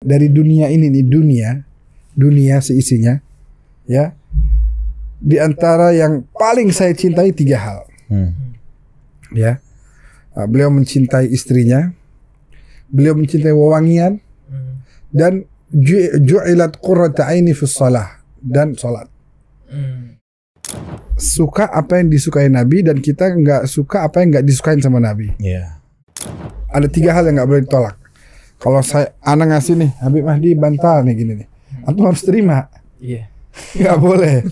dari dunia ini nih, dunia seisinya, ya. Di antara yang paling saya cintai 3 hal. Ya. Beliau mencintai istrinya, beliau mencintai wewangian, dan ju'ilat qurrata aini fis shalah, dan salat. Suka apa yang disukai Nabi, dan kita nggak suka apa yang nggak disukain sama Nabi. Ada 3 hal yang nggak boleh ditolak. Kalau anak ngasih nih, Habib Mahdi bantal nih gini nih, antum harus terima. Nggak boleh.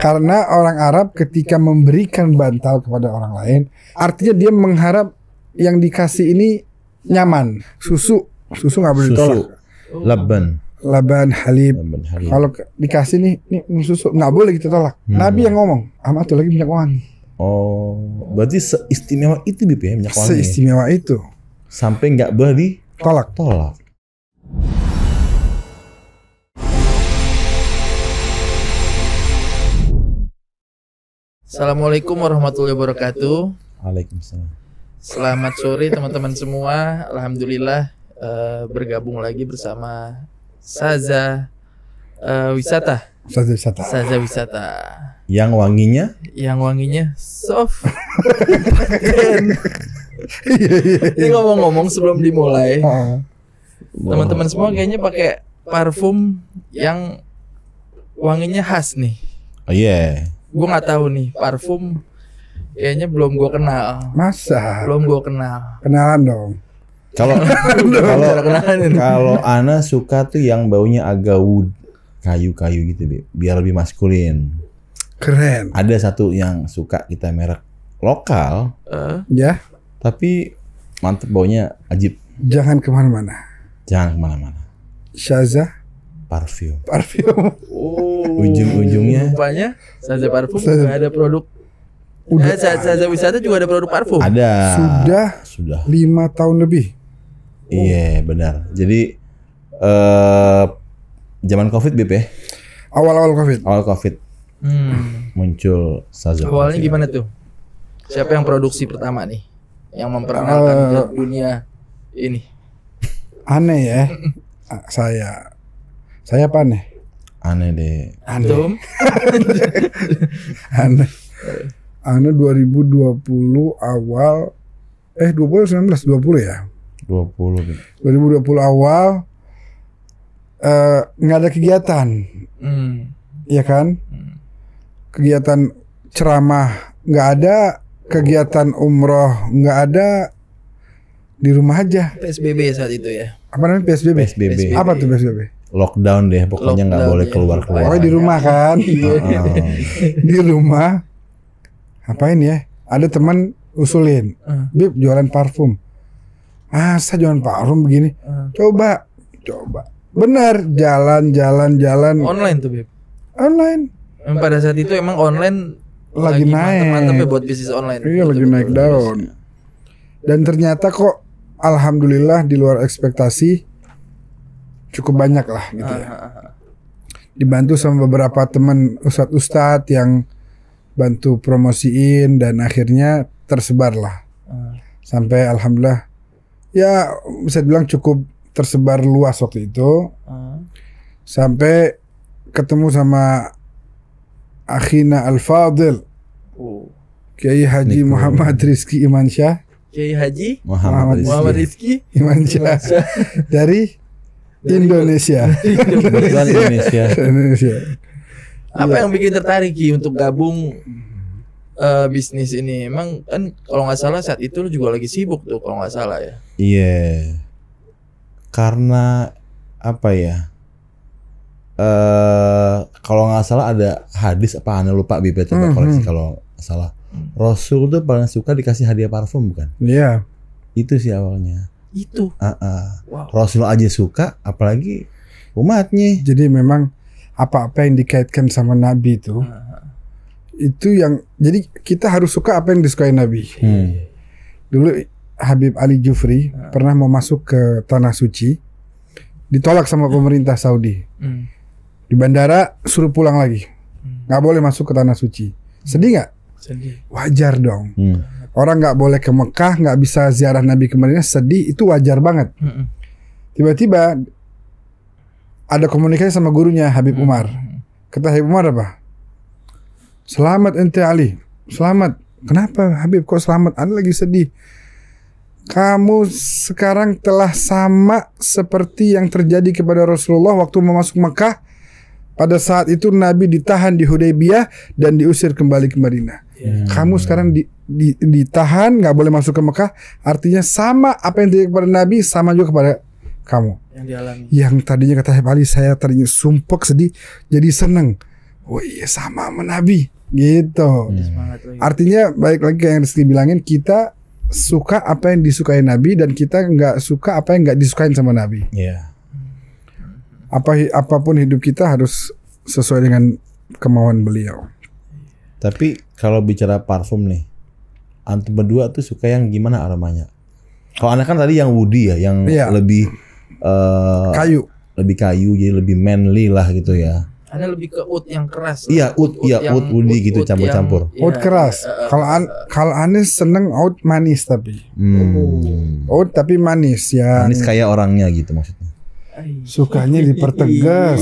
Karena orang Arab ketika memberikan bantal kepada orang lain, artinya dia mengharap yang dikasih ini nyaman. Susu nggak boleh ditolak. Laban halib. Kalau dikasih nih susu, nggak boleh kita tolak. Nabi yang ngomong, amat tuh lagi minyak wangi. Oh, berarti seistimewa itu Bib ya, minyak wangi. Seistimewa itu. Sampai nggak boleh ditolak. Assalamualaikum warahmatullahi wabarakatuh. Waalaikumsalam. Selamat sore teman-teman semua. Alhamdulillah bergabung lagi bersama Saza Wisata. Saza Wisata. Yang wanginya soft. Ini ngomong-ngomong sebelum dimulai, teman-teman semua kayaknya pakai parfum yang wanginya khas nih. Oh iya. Gue nggak tahu nih, parfum kayaknya belum gue kenal. Masa? Belum gue kenal. Kenalan dong. Kalau Ana suka tuh yang baunya agak wood, kayu-kayu gitu, biar lebih maskulin. Keren. Ada satu yang suka kita merek lokal, ya. Tapi mantep, baunya ajib. Jangan kemana-mana. Saza parfum. Ujung-ujungnya rupanya Saza parfum juga ada produk. Saza Wisata juga ada produk parfum. Ada. Sudah 5 tahun lebih. Iya, benar. Jadi zaman Covid Bib ya. Awal Covid. Muncul Saza. Awalnya gimana tuh? Siapa yang produksi pertama nih? Yang memperkenalkan ke dunia ini? Aneh ya. Saya apa aneh? Aneh deh. Antum? Aneh 2020 awal 20 ya? 2020 awal nggak ada kegiatan. Iya kan? Kegiatan ceramah nggak ada, kegiatan umroh nggak ada, di rumah aja. PSBB saat itu ya. Apa namanya PSBB? Apa tuh PSBB? Lockdown deh, pokoknya nggak boleh keluar. Oh, di rumah kan? Di rumah. Ngapain ya? Ada teman usulin, Bib jualan parfum. Masa jualan parfum begini? Coba. Bener, jalan. Online tuh Bib. Online. Pada saat itu emang online lagi naik. mantap ya buat bisnis online. Iya, lagi naik daun. Dan ternyata kok alhamdulillah di luar ekspektasi cukup banyak lah gitu ya. Dibantu sama beberapa teman ustadz yang bantu promosiin, dan akhirnya tersebar lah. Sampai alhamdulillah ya bisa dibilang cukup tersebar luas waktu itu. Sampai ketemu sama akhina Al-Fadil, Kiai Haji Muhammad Rizki Imansyah. Kiai Haji Muhammad Rizki Imansyah dari Indonesia. Apa yang bikin tertarik Ki untuk gabung bisnis ini? Emang kan kalau nggak salah saat itu lu juga lagi sibuk tuh kalau nggak salah ya. Iya. Karena apa ya? Kalau nggak salah ada hadis apa, Ana lupa Bib, coba koreksi kalau nggak salah. Rasul tuh paling suka dikasih hadiah parfum, bukan? Iya. Itu sih awalnya. Itu. Wow. Rasul aja suka, apalagi umatnya. Jadi memang apa-apa yang dikaitkan sama Nabi itu yang, jadi kita harus suka apa yang disukai Nabi. Dulu Habib Ali Jufri pernah mau masuk ke Tanah Suci, ditolak sama pemerintah Saudi. Di bandara suruh pulang lagi, nggak boleh masuk ke Tanah Suci. Sedih nggak? Sedih. Wajar dong. Orang nggak boleh ke Mekah, nggak bisa ziarah Nabi ke Madinah, sedih, itu wajar banget. Tiba-tiba ada komunikasi sama gurunya Habib Umar. Kata Habib Umar apa? Selamat ente Ali. Selamat. Kenapa Habib kok selamat? Anda lagi sedih. Kamu sekarang telah sama seperti yang terjadi kepada Rasulullah waktu mau masuk Mekah. Pada saat itu Nabi ditahan di Hudaybiyah dan diusir kembali ke Madinah. Kamu sekarang ditahan, nggak boleh masuk ke Mekah. Artinya sama apa yang terjadi kepada Nabi, sama juga kepada kamu. Yang dialami. Yang tadinya kata Habib Ali, saya tadinya sumpek sedih, jadi seneng. Oh iya sama sama Nabi, gitu. Semangat lagi. Artinya baik lagi kayak yang Rizky bilangin, kita suka apa yang disukai Nabi dan kita nggak suka apa yang nggak disukain sama Nabi. Iya. Apapun hidup kita harus sesuai dengan kemauan beliau. Tapi kalau bicara parfum nih, antum berdua tuh suka yang gimana aromanya? Kalau Anda kan tadi yang woody ya, yang Iya. lebih Kayu. lebih kayu, jadi lebih manly lah gitu ya. Ada lebih ke oud yang keras. Iya, oud woody gitu, campur-campur. Oud keras. Kalau Anies seneng oud manis tapi. Oud tapi manis ya. Manis kayak orangnya gitu maksudnya. Sukanya dipertegas.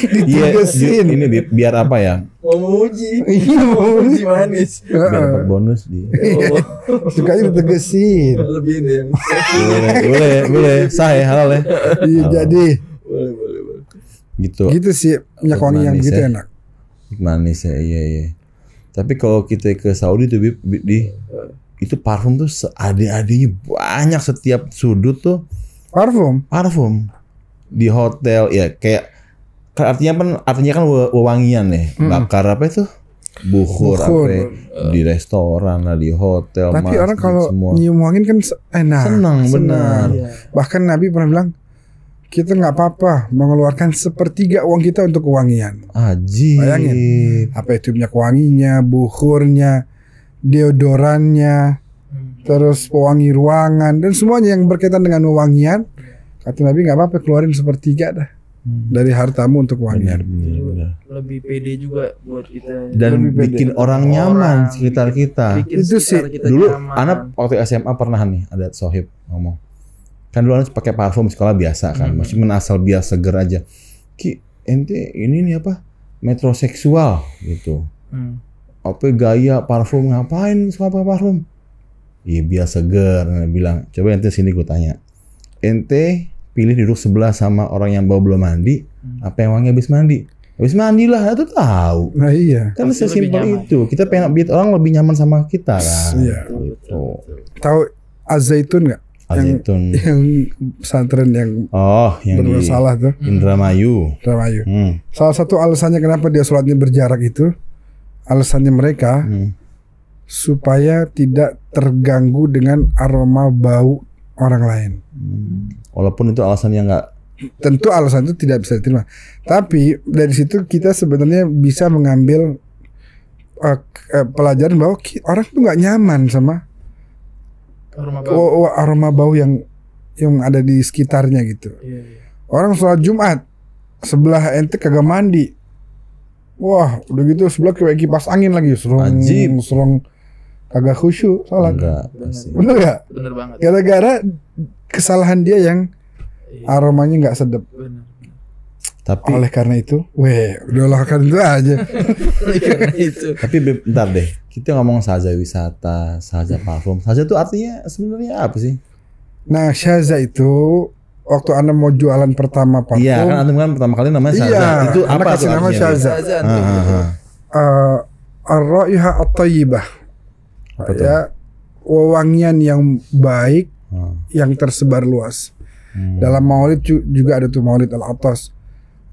Iya, ini biar apa ya? Memuji. Iya, Memuji manis. Biar dapat bonus di. Sukanya ditegesin. Lebih deh. boleh, sah ya, halal ya. Iya, jadi Boleh. Gitu. gitu sih minyak wangi yang Manis gitu ya. enak. Manis ya, iya. Tapi kalau kita ke Saudi tuh itu parfum tuh seadanya banyak, setiap sudut tuh parfum di hotel ya, kayak artinya kan wewangian nih, bakar apa itu bukhur. Apa di restoran lah, di hotel. Tapi masjid, orang kalau semua nyium wangi kan enak. senang benar. Bahkan Nabi pernah bilang kita nggak apa-apa mengeluarkan sepertiga uang kita untuk kewangian. Ajib. Bayangin apa itu minyak wanginya, bukhurnya, deodorannya, terus pewangi ruangan dan semuanya yang berkaitan dengan wewangian. Kata Nabi nggak apa-apa keluarin sepertiga dah dari hartamu untuk wangian. Benar. Lebih pede juga buat kita. Dan Lebih pede. bikin orang nyaman sekitar kita. Bikin Itu sekitar sih, kita Dulu nyaman. anak waktu SMA pernah nih ada sohib ngomong, kan dulu anak pakai parfum sekolah biasa kan, masih asal biasa seger aja. Ki, ente ini nih apa metroseksual gitu. Apa gaya parfum, ngapain suka pakai parfum? Iya biasa seger. Nah, bilang coba ente sini gue tanya, ente pilih duduk sebelah sama orang yang belum mandi, apa yang wangi habis mandi? Habis mandi lah, itu tahu. Nah iya. Kan Pasti lebih sesimpel nyaman. itu. Kita pengen biar orang lebih nyaman sama kita kan. Iya. Gitu. Tahu Az-Zaitun nggak? Al-Zaitun. Yang pesantren yang Oh, yang di bermasalah tuh, Indramayu. Ramayu. Hmm. Salah satu alasannya kenapa dia sholatnya berjarak itu, alasannya mereka supaya tidak terganggu dengan aroma bau orang lain. Walaupun itu alasan yang nggak. Tentu alasan itu tidak bisa diterima. Tapi dari situ kita sebenarnya bisa mengambil pelajaran bahwa orang tuh nggak nyaman sama aroma bau yang ada di sekitarnya gitu. Orang sholat Jumat sebelah ente kagak mandi, wah udah gitu sebelah kayak kipas angin lagi, serong kagak khusyuk sholat. Enggak. pasti. Bener gak? Bener banget. Gara-gara kesalahan dia yang aromanya nggak sedap. Bener. Tapi Oleh karena itu, udah lakukan itu aja. Karena itu. tapi bentar deh. Kita ngomong saja wisata, saja parfum. Saja itu artinya sebenarnya apa sih? Nah, Syaza itu waktu Anda mau jualan pertama parfum, Iya, kan antum kan pertama kali namanya Saza. Iya, Itu Anda apa kasih tuh nama artinya? Syaza. Azan. Ar-Raihah At-Thayyibah. Apa tuh? Ya, wewangian yang baik yang tersebar luas. Dalam Maulid juga ada tuh Maulid Al-Atas.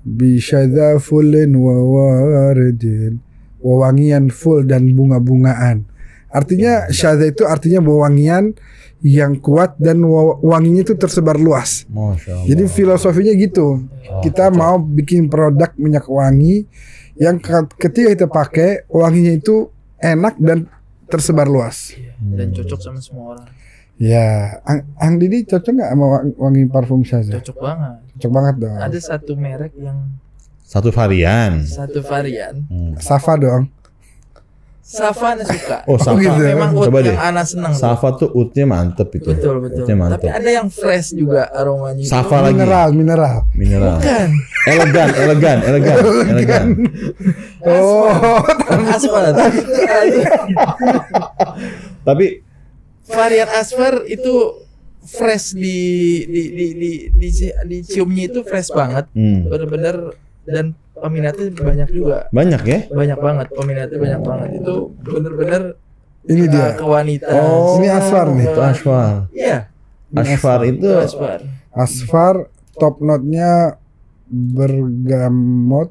Bi syadzafulin wa waridin. Wewangian full dan bunga-bungaan. Artinya syadza itu artinya wewangian yang kuat dan wanginya itu tersebar luas. Masya Allah. Jadi filosofinya gitu. Kita mau bikin produk minyak wangi yang ketika kita pakai wanginya itu enak dan tersebar luas. Dan cocok sama semua orang. Ya, Ang Didi cocok nggak sama wangi parfum Syaza? Cocok banget. Cocok banget dong. Ada satu merek yang Satu varian. satu varian. Safa dong. Safa Ana suka. Oh, Safa. gitu. Memang ut Coba deh. yang Ana senang. Safa tuh utnya mantep itu. Betul. Utnya mantep. Tapi ada yang fresh juga aromanya. Safa lagi. Mineral. Bukan. Elegan. Oh, Asfar. Tapi Varian Asfar itu fresh di ciumnya itu fresh banget. Bener-bener dan peminatnya banyak juga. banyak ya. Banyak banget peminatnya banyak banget. Itu bener-bener ini dia. ke wanita. Oh, ini Asfar nih. Itu Asfar. Iya. Asfar itu Asfar. Asfar top note-nya bergamot,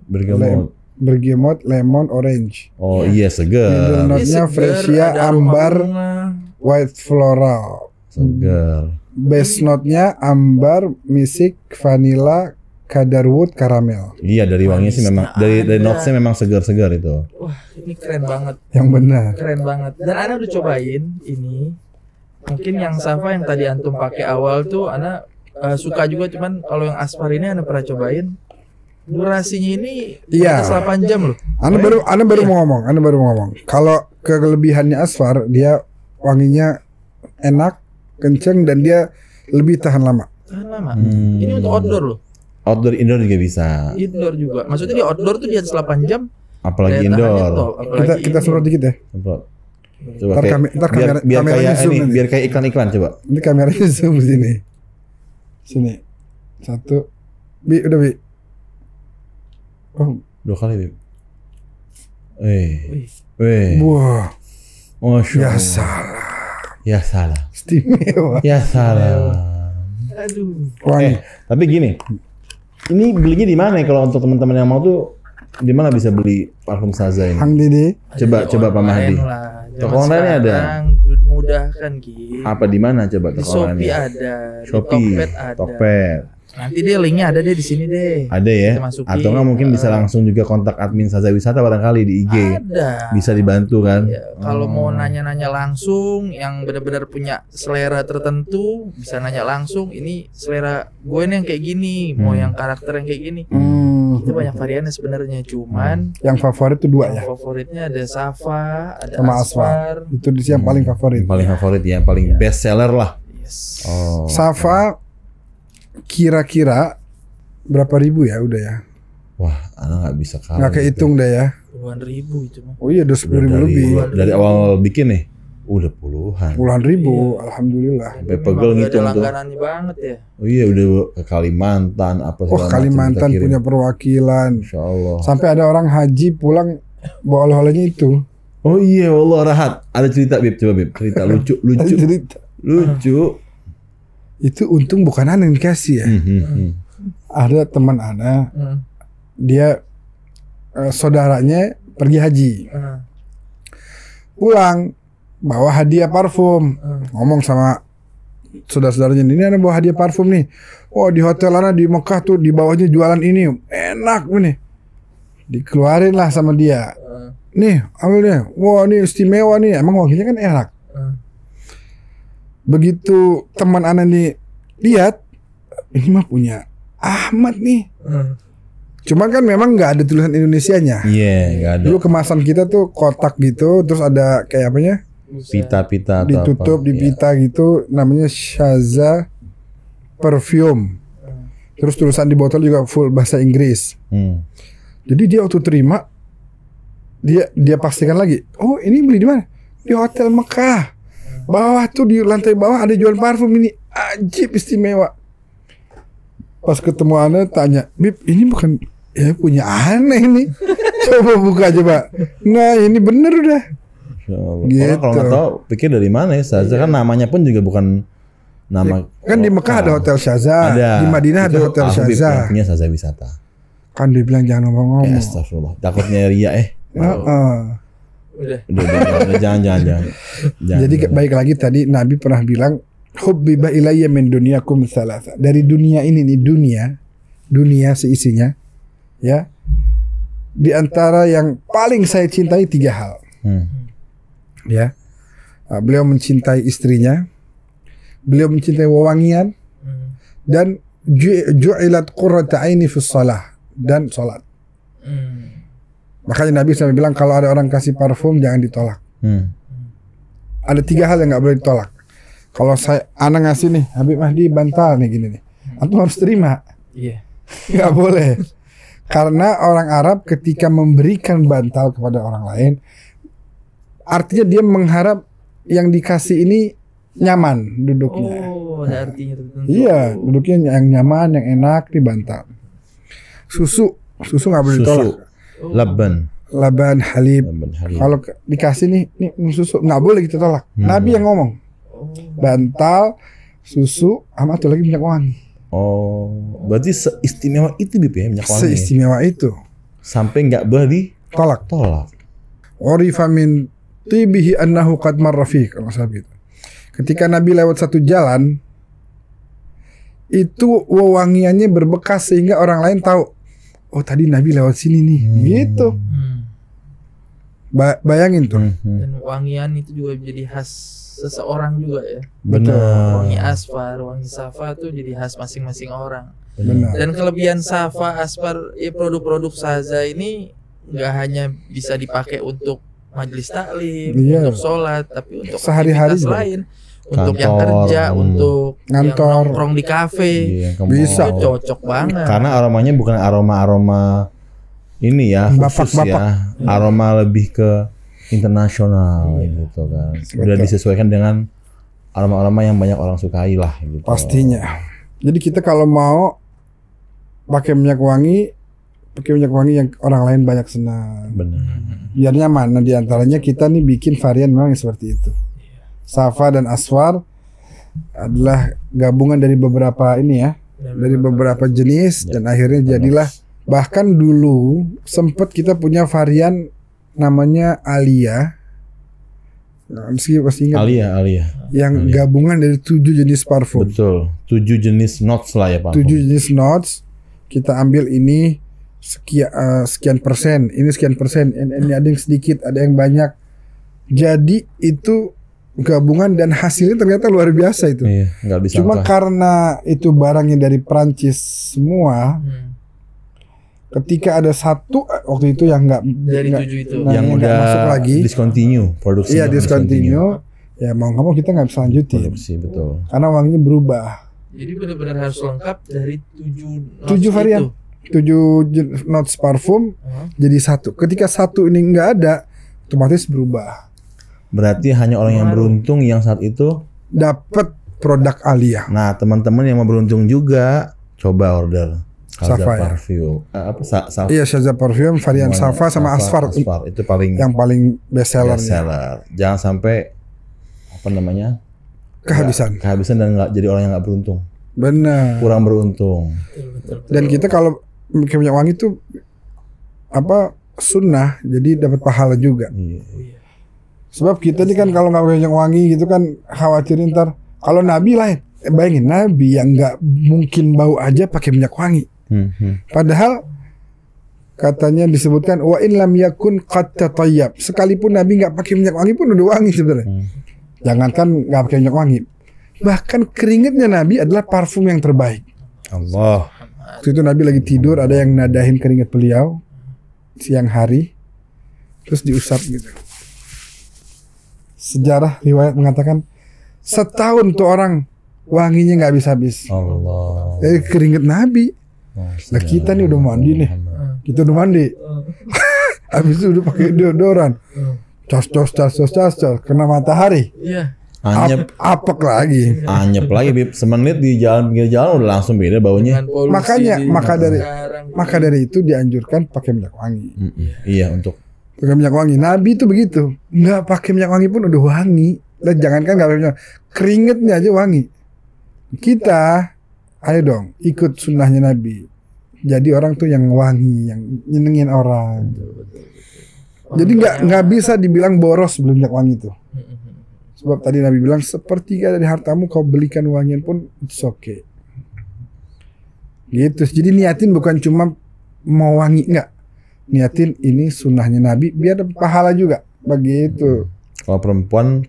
lemon, orange. Oh iya Middle seger. note-nya Ini seger, fresia, ada aroma ambar, bunga. white floral. Seger. Base note-nya ambar, misik, vanilla, cedarwood, karamel. Iya dari wanginya sih memang dari Ada. notesnya memang segar-segar itu. Wah, ini keren banget. Yang benar. Keren banget. Dan Ana udah cobain ini. Mungkin yang Safa yang tadi antum pakai awal tuh Ana suka juga, cuman kalau yang Asfar ini Ana pernah cobain. Durasinya ini Iya. 8 jam loh. Anda baru mau ngomong. Kalau kelebihannya Asfar, dia wanginya enak, kenceng, dan dia lebih tahan lama. Tahan lama. Ini untuk outdoor loh. Outdoor indoor juga bisa. Indoor juga. Maksudnya di outdoor tuh di atas 8 jam. Apalagi daya tahannya indoor. top, apalagi Kita indoor. semprot dikit ya. Semprot. Coba Ntar kayak, ntar biar kameranya kayak zoom ini, nanti. biar kayak iklan-iklan coba. Ini kameranya zoom sini. Sini. 1. Udah Bi. Oh, 2 kali, Bib. Wih. wah, Masya ya Allah. salah. Ya salah. Istimewa. Ya salah. Aduh. Wangi. Tapi gini. Ini belinya di mana ya kalau untuk teman-teman yang mau tuh di mana bisa beli parfum Saza ini? Hang Dede. Coba Pak Mahdi. Toko online ada? Mudah kan Ki. Apa di mana coba Di toko Shopee online? ada, Shopee, di Tokped ada. Tokped. Nanti deh linknya ada deh di sini deh. Ada ya? Kita masukin. Atau nggak mungkin bisa langsung juga kontak admin Saza Wisata barangkali di IG. Ada. Bisa dibantu kan? Ya, kalau mau nanya-nanya langsung, yang benar-benar punya selera tertentu, bisa nanya langsung. Ini selera gue nih yang kayak gini, mau yang karakter yang kayak gini. Itu banyak variannya sebenarnya, cuman Yang favorit tuh 2 ya. yang favoritnya ada Safa, ada Sama Asfar. Itu di yang paling favorit. Yang paling favorit ya, yang paling best seller lah. Yes. Oh. Safa kira-kira berapa ribu ya udah ya? Wah, anak nggak bisa kalah. Nggak kehitung deh ya. Puluhan ribu itu mah. Oh iya, udah 10 ribu lebih. Dari awal bikin nih, udah puluhan. Puluhan ribu, alhamdulillah. Sampai Memang pegel udah ngitung ada tuh. langganannya banget ya. Oh iya, udah ke Kalimantan apa Oh segala macam Kalimantan kita kirim. punya perwakilan. Insya Allah. Sampai ada orang haji pulang bawa oleh-olehnya itu. Oh iya, Allah Rahat. Ada cerita Bib, coba Bib. Cerita lucu. Lucu. Itu untung bukan Ana yang dikasih ya. Ada teman Ana, dia saudaranya pergi haji. Pulang bawa hadiah parfum. Ngomong sama saudara-saudaranya, ini Ana bawa hadiah parfum nih. Oh di hotel Ana di Mekah tuh di bawahnya jualan ini. Enak nih. Dikeluarin lah sama dia. Nih ambil deh. Wah ini istimewa nih. Emang wanginya kan enak. Begitu teman Ana nih lihat, ini mah punya Ahmad nih. Cuman kan memang nggak ada tulisan Indonesianya. Iya, nggak ada. Dulu kemasan kita tuh kotak gitu, terus ada kayak apanya? Pita-pita atau Ditutup apa. di pita gitu, namanya Saza Perfume. Terus tulisan di botol juga full bahasa Inggris. Jadi dia waktu terima, dia pastikan lagi. Oh ini beli di mana? Di Hotel Mekah. Bawah tuh di lantai bawah ada jual parfum ini, ajib istimewa. Pas ketemu Ana tanya, Bib ini bukan ya punya Ana ini. Coba buka coba. Nah ini bener udah. Insya Allah. Gitu. Orang kalau nggak tahu pikir dari mana ya Saza kan namanya pun juga bukan nama. Kan di Mekah ada Hotel Shaza, Ada. di Madinah ada Itu Hotel Habib yang Shaza. punya Saza Wisata. Kan dia bilang jangan ngomong-ngomong. Astagfirullah. Takutnya ria Udah. Udah, jangan. Jadi baik lagi tadi Nabi pernah bilang hubbiba ilayya min dunyakum thalatha. Dari dunia ini nih dunia seisinya ya. Di antara yang paling saya cintai 3 hal. Ya. Beliau mencintai istrinya. Beliau mencintai wewangian dan ju'ilat qurrata aini fi shalah dan salat. Makanya Nabi sampai bilang kalau ada orang kasih parfum jangan ditolak. Ada 3 hal yang nggak boleh ditolak. Kalau ana ngasih nih, Habib Mahdi bantal nih gini nih, antum harus terima. Iya. Nggak boleh. Karena orang Arab ketika memberikan bantal kepada orang lain, artinya dia mengharap yang dikasih ini nyaman duduknya. Oh, ada artinya tertentu. Iya, duduknya yang nyaman, yang enak di bantal. Susu nggak boleh ditolak. Laban halib. Kalau dikasih nih susu nggak boleh kita tolak. Nabi yang ngomong. Bantal, susu, sama tuh lagi minyak wangi. Oh, berarti seistimewa itu Bib ya minyak wangi. Seistimewa itu. Sampai nggak boleh ditolak. Orifa min tibihi annahu qad marra fihi, kalau saya gitu. Ketika Nabi lewat satu jalan, itu wewangiannya berbekas sehingga orang lain tahu. Oh tadi Nabi lewat sini nih, gitu. Bayangin tuh. Dan wangian itu juga jadi khas seseorang juga ya. Benar. Wangi asfar, wangi safa tuh jadi khas masing-masing orang. Benar. Dan kelebihan safa, asfar, ya produk-produk saza ini nggak hanya bisa dipakai untuk majelis taklim, untuk sholat, tapi untuk sehari-hari lain, untuk yang kerja, untuk yang nongkrong di kafe, bisa. Itu cocok banget. Karena aromanya bukan aroma ini ya, khusus ya, aroma lebih ke internasional gitu kan. Udah disesuaikan dengan aroma-aroma yang banyak orang sukai lah gitu. Pastinya. Jadi kita kalau mau pakai minyak wangi yang orang lain banyak senang. Benar. Biar nyaman. Nah, diantaranya kita nih bikin varian memang yang seperti itu. Safa dan aswar adalah gabungan dari beberapa ini ya, dari beberapa jenis dan akhirnya jadilah. Bahkan dulu sempat kita punya varian namanya Alia. Nah, pasti ingat. Alia. Yang gabungan dari 7 jenis parfum. Betul. 7 jenis notes lah ya Pak. 7 jenis notes. Kita ambil ini sekian persen, ini sekian persen, ini ada yang sedikit, ada yang banyak. Jadi itu gabungan dan hasilnya ternyata luar biasa itu. Iya, nggak disangka. Cuma karena itu barangnya dari Prancis semua. Ketika ada satu waktu itu yang nggak dari 7 itu yang udah masuk lagi, discontinue produksi. Iya, discontinue. Ya mau nggak mau kita nggak bisa lanjutin. Produksi, betul. Karena wanginya berubah. Jadi benar-benar harus lengkap dari 7 varian. 7 notes parfum jadi satu. Ketika satu ini nggak ada, otomatis berubah. Berarti hanya orang yang beruntung yang saat itu dapat produk Alia. Nah, teman-teman yang mau beruntung juga coba order Safa Parfum. Iya, Safa Parfum varian Safa sama Asfar. Itu paling yang paling best seller. Jangan sampai kehabisan dan nggak jadi orang yang nggak beruntung. Benar. Kurang beruntung. Dan kita kalau pakai minyak wangi itu sunnah, jadi dapat pahala juga. Sebab kita nih kan kalau nggak pakai minyak wangi gitu kan khawatir ntar kalau Nabi lain. Bayangin Nabi yang nggak mungkin bau aja pakai minyak wangi. Padahal katanya disebutkan wa in lam yakun qad tatayyab. Sekalipun Nabi nggak pakai minyak wangi pun udah wangi sebenarnya. Jangankan nggak pakai minyak wangi, bahkan keringatnya Nabi adalah parfum yang terbaik. Allah. Waktu itu Nabi lagi tidur, ada yang nadahin keringat beliau siang hari, terus diusap gitu. Sejarah riwayat mengatakan setahun tuh orang wanginya nggak habis-habis. Allah. Dari keringat Nabi. Nah kita nih udah mandi nih, kita udah mandi. Habis itu udah pakai deodoran, cas, kena matahari. Iya. Anyep, apek lagi. Anyep lagi, Bib. Semenit di pinggir jalan udah langsung beda baunya. Maka dari itu dianjurkan pakai minyak wangi. Iya, untuk pakai minyak wangi. Nabi itu begitu, nggak pakai minyak wangi pun udah wangi. Dan jangankan nggak pakai minyak, keringetnya aja wangi. Kita ayo dong ikut sunnahnya Nabi. Jadi orang tuh yang wangi, yang nyenengin orang. Jadi nggak bisa dibilang boros belum minyak wangi itu. Sebab tadi Nabi bilang sepertiga dari hartamu kau belikan wangian pun it's okay. Gitu. Jadi niatin bukan cuma mau wangi, enggak. Niatin ini sunnahnya Nabi biar dapat pahala juga. Begitu. Kalau perempuan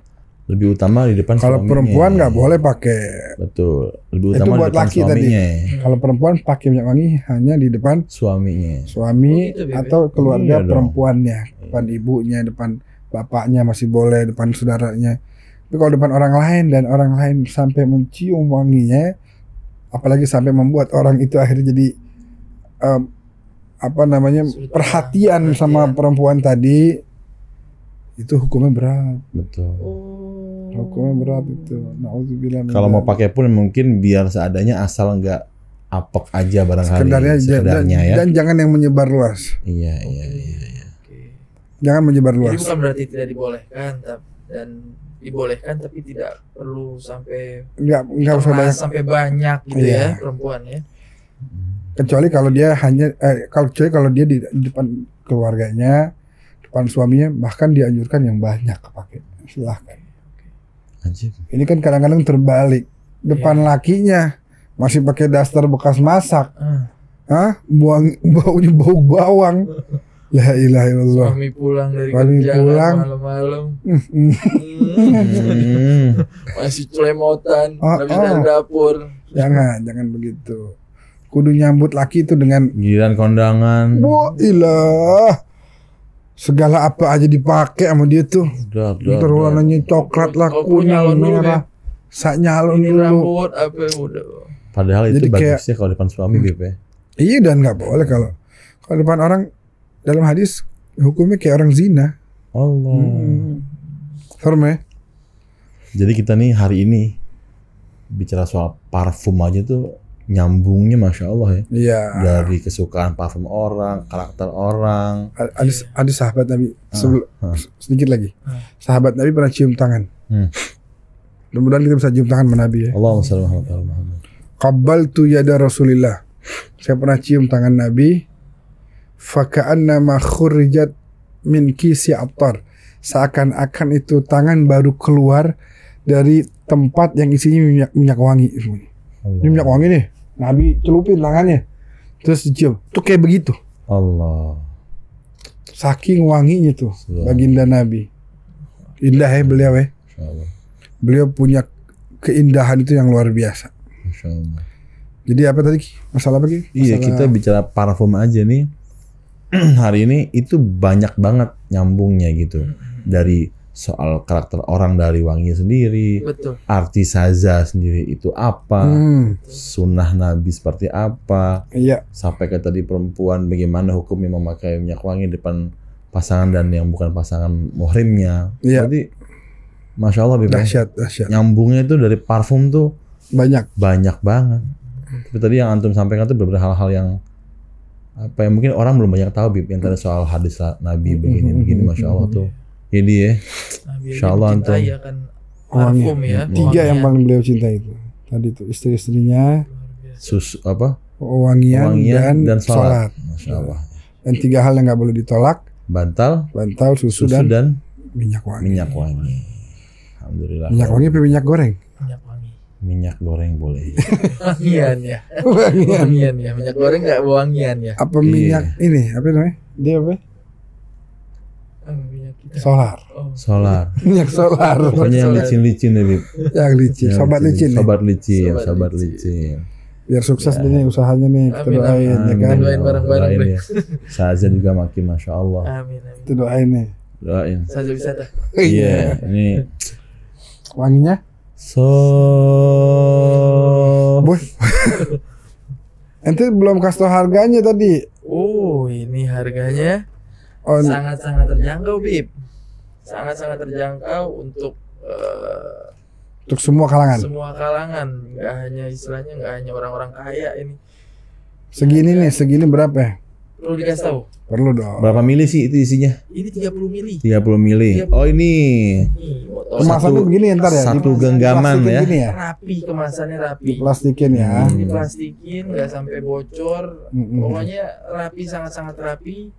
Lebih utama di depan Kalau suaminya. perempuan nggak boleh pakai. Betul. Lebih Itu utama di buat depan laki tadi. suaminya. Kalau perempuan pakai minyak wangi hanya di depan Suaminya. suami Oh, gitu, Beb. atau keluarga Iya dong. perempuannya, depan ibunya, depan bapaknya masih boleh, depan saudaranya. Tapi kalau depan orang lain dan orang lain sampai mencium wanginya, apalagi sampai membuat orang itu akhirnya jadi Sulit perhatian sama perempuan tadi, itu hukumnya berat. Betul. Oh. Hukumnya berat itu. Nauzubillah min Kalau mau dzalik. pakai pun mungkin biar seadanya, asal nggak apek aja barangkali. Sekedarnya ya. dan jangan yang menyebar luas. Iya. Oke. Jangan menyebar Jadi luas. bukan berarti tidak dibolehkan dan dibolehkan tapi tidak perlu sampai Enggak usah kemas, banyak. sampai banyak gitu Iya. ya perempuan ya. Kecuali kalau dia kalau dia di depan keluarganya, depan suaminya, bahkan dianjurkan yang banyak pakai. Silahkan. Anjir. Ini kan kadang-kadang terbalik. Depan lakinya masih pakai daster bekas masak. Baunya bau bawang. La ilaha illallah. Suami pulang dari Suami kerja pulang. malam-malam Hmm. masih celemotan Oh, habis dari dapur. Jangan begitu. Kudu nyambut laki itu dengan Giliran kondangan. ilah. Segala apa aja dipakai sama dia tuh. Ntar warnanya coklat lah, Kalau kuning, nyalon dulu, merah. Sak nyalon Ini dulu. rambut apa udah. Padahal itu Jadi kayak- bagusnya kalau depan suami, Beb ya. Iya, dan nggak boleh kalau depan orang, dalam hadis hukumnya kayak orang zina. Allah. Serem ya? Jadi kita nih hari ini bicara soal parfum aja tuh nyambungnya Masya Allah ya. Iya. Dari kesukaan parfum orang, karakter orang. Ada sahabat Nabi sedikit lagi. Sahabat Nabi pernah cium tangan. Mudah-mudahan kita bisa cium tangan sama Nabi ya. Allahumma shalli ala Muhammad. Qabbaltu yada Rasulillah. Saya pernah cium tangan Nabi. Faka'annama khurrijat min kisi attar. Seakan-akan itu tangan baru keluar dari tempat yang isinya minyak wangi. Ini minyak wangi nih. Nabi celupin tangannya. Terus dicium. Tuh kayak begitu. Allah. Saking wanginya tuh baginda Nabi. Indah ya beliau ya. Masya Allah. Beliau punya keindahan itu yang luar biasa. Masya Allah. Jadi apa tadi? Masalah apa Ki? Iya, Masalah- kita bicara parfum aja nih. Hari ini itu banyak banget nyambungnya gitu. Dari soal karakter orang dari wanginya sendiri, Betul. arti saza sendiri itu apa, sunnah Nabi seperti apa, Iya. sampai ke tadi perempuan bagaimana hukumnya memakai minyak wangi depan pasangan dan yang bukan pasangan muhrimnya. Iya. Jadi Masya Allah, Bib, Dahsyat. nyambungnya itu dari parfum tuh Banyak. banyak banget. Tapi tadi yang antum sampaikan tuh beberapa hal-hal yang apa yang mungkin orang belum banyak tahu, Bib, yang tadi soal hadis Nabi begini Masya Allah tuh. Jadi ya, Nabi Insya Allah, antum. mencintai akan parfum ya. 3 yang wangian. paling beliau cintai itu. Tadi tuh istri-istrinya, wangian dan sholat. Masya Allah. Dan 3 hal yang nggak boleh ditolak: Bantal, bantal, susu, susu dan dan minyak wangi. minyak wangi. Alhamdulillah. Minyak wangi apa minyak goreng? Minyak wangi. Minyak goreng boleh. Wangian ya. Wangian. Wangian ya. Minyak goreng nggak wangian ya. Apa minyak ini? Apa namanya? Dia apa? Minyak kita. Solar. Oh. Solar. Minyak solar. Pokoknya yang licin-licin ya, Bib. Yang licin. Yang Sobat licin. nih. Sobat licin, Sobat sobat licin. licin. Biar sukses deh nih usahanya nih. Kita Amin, doain ya amin. kan. Doain bareng-bareng Doain deh. ya. Sazan juga makin Masya Allah. Amin. Kita doain nih. Doain. Saja wisata. Iya, ini Wanginya? Boy. Ente belum kasih tau harganya tadi. Oh, ini harganya Oh, sangat-sangat terjangkau, Bib. Sangat-sangat terjangkau untuk untuk semua kalangan. semua kalangan. Nggak hanya istilahnya, nggak hanya orang-orang kaya ini. Segini berapa ya? Perlu dikasih tahu. Perlu dong. berapa mili sih itu isinya? Ini 30 mili. 30 mili. Oh ini Nih, botol Kemasannya Satu- begini ntar ya. satu Di- genggaman plastikin ya. Gini ya. rapi, kemasannya rapi. Plastikin ya. Ini plastikin, nggak sampai bocor. Pokoknya rapi, sangat-sangat rapi.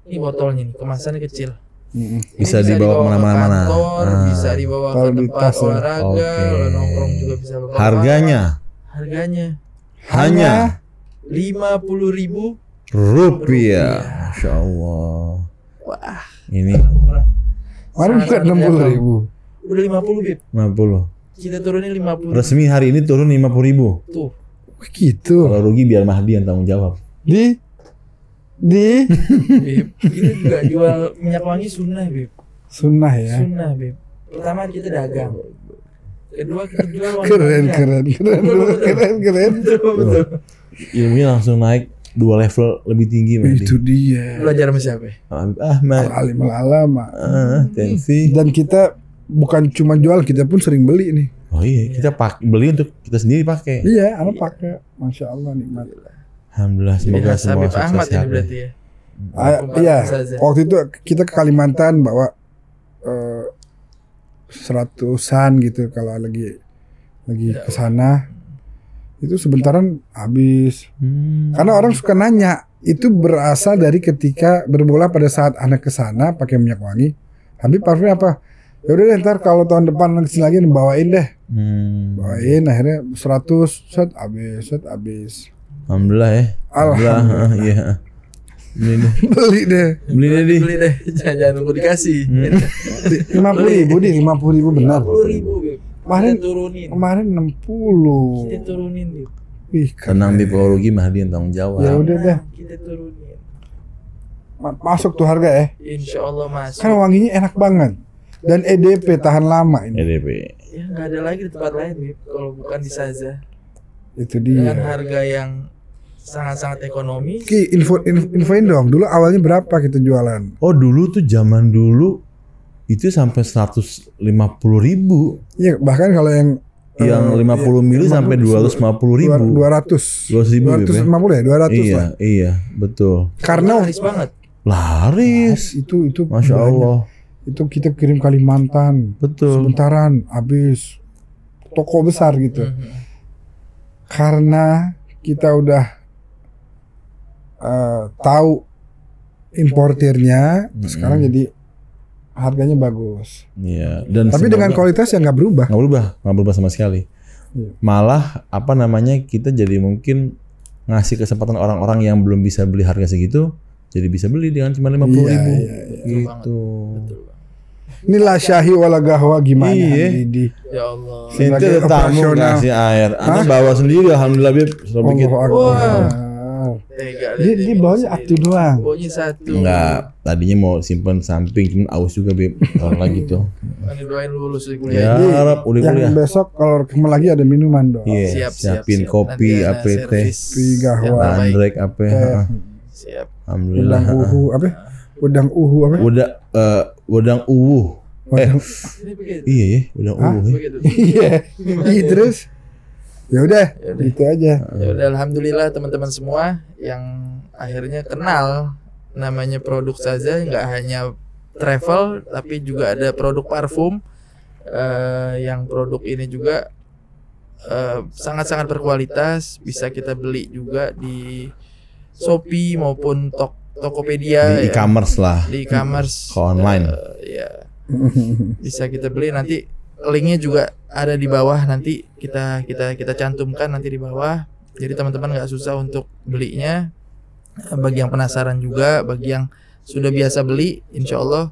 Ini botolnya nih, kemasannya kecil. Mm-mm. Ini Bisa dibawa ke kemana-mana. kantor, Ah. bisa dibawa Taruh ke di tempat tas ya. olahraga, Oke. lo nongkrong juga bisa lo bawa. harganya Harganya hanya 50.000 rupiah. Masya Allah. Wah, Ini Kemarin bukan Sangat 60.000. Udah 50 Bib. 50. Kita turunin 50. Resmi hari ini turun 50.000. Tuh. Gitu. Kalau rugi biar Mahdi yang tanggung jawab. Di Bib. Kita juga jual minyak wangi sunnah Bib. sunnah ya. Sunnah Bib. Pertama kita dagang. Kedua kita jual wangi. Keren. Betul. Ilmunya langsung naik 2 level lebih tinggi Mahdi. Itu dia. Belajar sama siapa? Ahmad. Alim alama. Tensi. Dan kita bukan cuma jual, kita pun sering beli nih. Oh iya, kita beli untuk kita sendiri pakai. Iya, anak pakai. Masya Allah nikmat. Alhamdullah, semoga Jadi semua Habib Ahmad sukses ini berarti ya. Iya, Ustazah. waktu itu kita ke Kalimantan bawa 100-an gitu kalau lagi ke sana. Itu sebentaran habis. Karena orang suka nanya, itu berasal dari ketika bermula pada saat anak ke sana pakai minyak wangi. Habib parfumnya apa? Ya udah deh, ntar kalau tahun depan kesini lagi bawain deh. Bawain akhirnya 100 set habis. Alhamdulillah ya. Alhamdulillah. Iya. Beli deh. Beli deh. Jangan nunggu dikasih. 50.000 di 50.000 benar. 50.000 Bib. Kemarin- Kita turunin. Kemarin 60. Kita turunin Bib. Wih, Tenang di kalau rugi Mahdi yang tanggung jawab. Ya udah deh. Kita turunin. Masuk tuh harga ya. Insya Allah masuk. Kan wanginya enak banget. Dan EDP tahan lama ini. EDP. Ya nggak ada lagi di tempat lain Bib. Kalau bukan di Saza. Itu Dengan dia. harga yang sangat-sangat ekonomis. Ki, infoin dong. Dulu awalnya berapa kita jualan? Oh dulu tuh zaman dulu itu sampai 150.000. Iya, bahkan kalau yang 50 mili sampai 250.000. 200. 200.000 Bib, ya? 250 ya, 200 Iya, lah. iya, betul. Karena laris banget. Laris. itu Masya banyak. Allah. Itu kita kirim Kalimantan. Betul. Sebentaran habis. Toko besar gitu. Karena kita udah tahu importirnya, sekarang jadi harganya bagus. Iya. Dan Tapi dengan kualitas yang nggak berubah. nggak berubah sama sekali. Iya. Malah apa namanya kita jadi mungkin ngasih kesempatan orang-orang yang belum bisa beli harga segitu, jadi bisa beli dengan cuma 50.000. Iya. Gitu. Inilah syahi wala gahwa gimana Iya. Didi. Ya Allah. Sinta Sebagai ada tamu operasional. kasih air. Anda bawa sendiri alhamdulillah Bib. Sudah bikin. Allahu Akbar. Tega, Dia bawanya aktif doang. Baunya satu. Enggak, tadinya mau simpen samping cuman aus juga Bib. Orang lagi tuh. Ini doain lulus di Ya kuliah. harap udah Yang kuliah. besok kalau ketemu lagi ada minuman dong. Iya, siapin siap. kopi, Nanti ada apa teh, servis Kopi, gahwa. yang terbaik. andrek apa. Siap. Alhamdulillah. Udang uhu apa? Udang uhu apa? Udang uwuh. Udang- Ini begitu. Iya ya, udang Hah? uwuh. Ya. Begitu. Iya. Iya terus. Ya udah, gitu aja. Ya udah alhamdulillah teman-teman semua yang akhirnya kenal namanya produk Saza, nggak hanya travel tapi juga ada produk parfum yang produk ini juga sangat-sangat berkualitas, bisa kita beli juga di Shopee maupun Tokopedia Di e-commerce lah. di e-commerce Ke online. ya bisa kita beli, nanti linknya juga ada di bawah, nanti kita cantumkan nanti di bawah, jadi teman-teman nggak susah untuk belinya. Bagi yang penasaran juga, bagi yang sudah biasa beli, insya Allah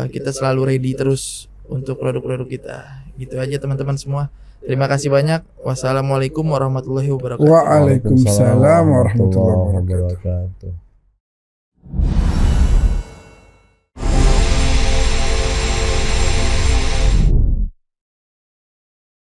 kita selalu ready terus untuk produk-produk kita. Gitu aja teman-teman semua. Terima kasih banyak. Wassalamualaikum warahmatullahi wabarakatuh. Waalaikumsalam warahmatullahi wabarakatuh. wabarakatuh.